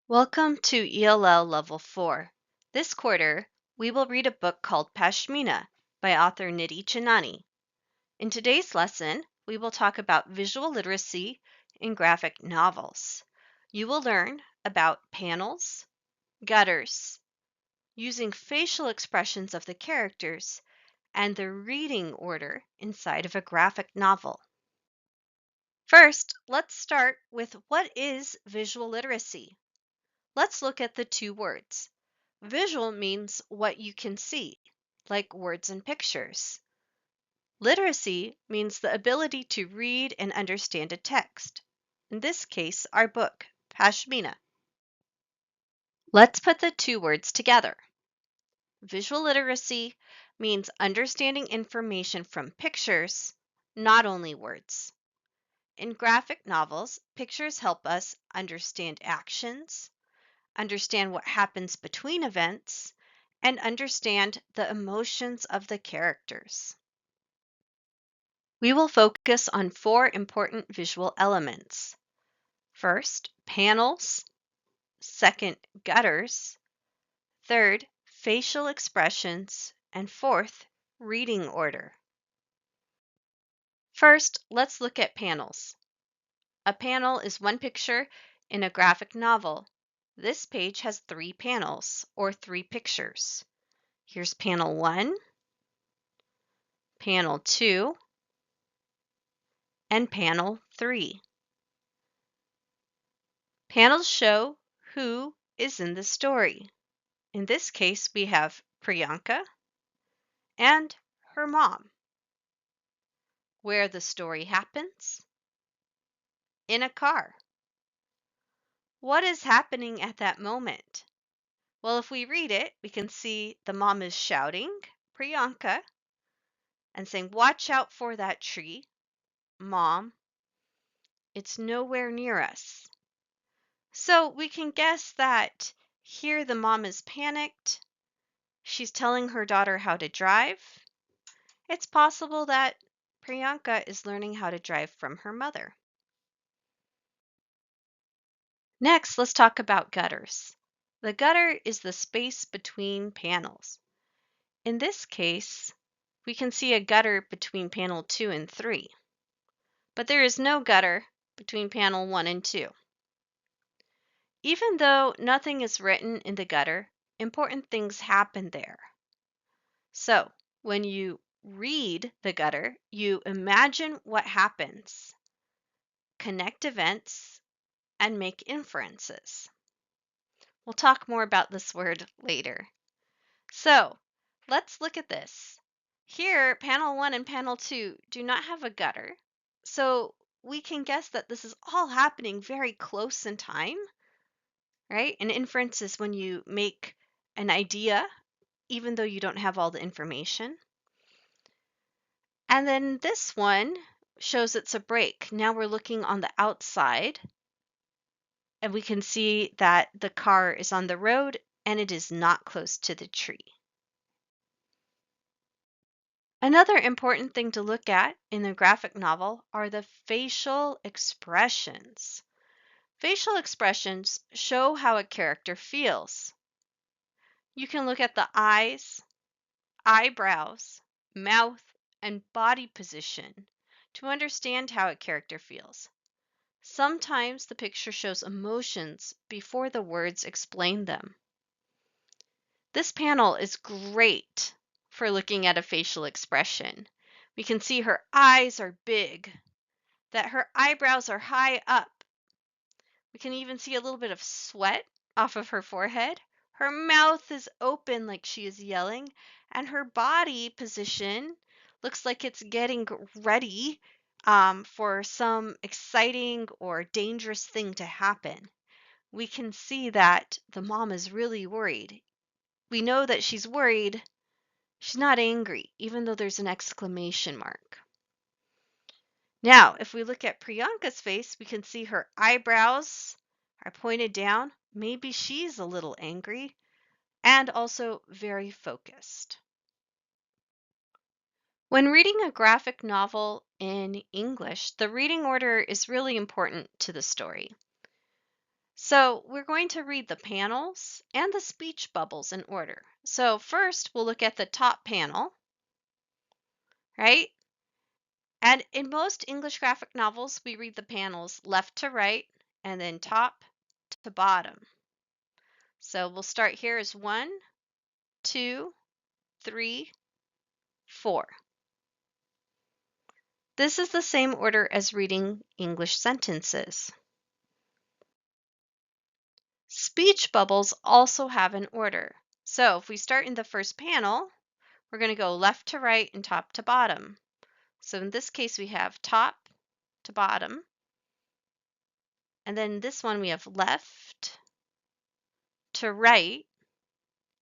Welcome to ELL Level 4. This quarter, we will read a book called Pashmina by author Nidhi Chinani. In today's lesson, we will talk about visual literacy in graphic novels. You will learn about panels, gutters, using facial expressions of the characters, and the reading order inside of a graphic novel. First, let's start with what is visual literacy? Let's look at the two words. Visual means what you can see, like words and pictures. Literacy means the ability to read and understand a text. In this case, our book, Pashmina. Let's put the two words together. Visual literacy means understanding information from pictures, not only words. In graphic novels, pictures help us understand actions, understand what happens between events, and understand the emotions of the characters. We will focus on four important visual elements. First, panels. Second, gutters. Third, facial expressions. And fourth, reading order. First, let's look at panels. A panel is one picture in a graphic novel. This page has 3 panels, or 3 pictures. Here's panel 1, panel 2, and panel 3. Panels show who is in the story. In this case, we have Priyanka and her mom. Where the story happens? In a car. What is happening at that moment? Well, if we read it, we can see the mom is shouting, Priyanka, and saying, "Watch out for that tree, Mom. It's nowhere near us." So we can guess that here the mom is panicked. She's telling her daughter how to drive. It's possible that Priyanka is learning how to drive from her mother. Next, let's talk about gutters. The gutter is the space between panels. In this case, we can see a gutter between panel 2 and 3, but there is no gutter between panel 1 and 2. Even though nothing is written in the gutter, important things happen there. So, when you read the gutter, you imagine what happens, connect events, and make inferences. We'll talk more about this word later. So, let's look at this. Here, panel 1 and panel 2 do not have a gutter, so we can guess that this is all happening very close in time, right? An inference is when you make an idea even though you don't have all the information. And then this one shows it's a break. Now we're looking on the outside and we can see that the car is on the road and it is not close to the tree. Another important thing to look at in the graphic novel are the facial expressions. Facial expressions show how a character feels. You can look at the eyes, eyebrows, mouth, and body position to understand how a character feels. Sometimes the picture shows emotions before the words explain them. This panel is great for looking at a facial expression. We can see her eyes are big, that her eyebrows are high up. We can even see a little bit of sweat off of her forehead. Her mouth is open like she is yelling, and her body position looks like it's getting ready for some exciting or dangerous thing to happen. We can see that the mom is really worried. We know that she's worried. She's not angry, even though there's an exclamation mark. Now, if we look at Priyanka's face, we can see her eyebrows are pointed down. Maybe she's a little angry and also very focused. When reading a graphic novel in English, the reading order is really important to the story. So we're going to read the panels and the speech bubbles in order. So first we'll look at the top panel, right? And in most English graphic novels, we read the panels left to right and then top to bottom. So we'll start here as 1, 2, 3, 4. This is the same order as reading English sentences. Speech bubbles also have an order. So if we start in the first panel, we're going to go left to right and top to bottom. So in this case, we have top to bottom. And then this one, we have left to right,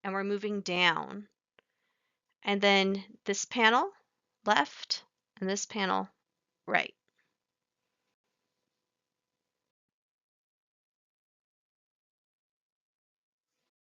and we're moving down. And then this panel, left, and this panel, right.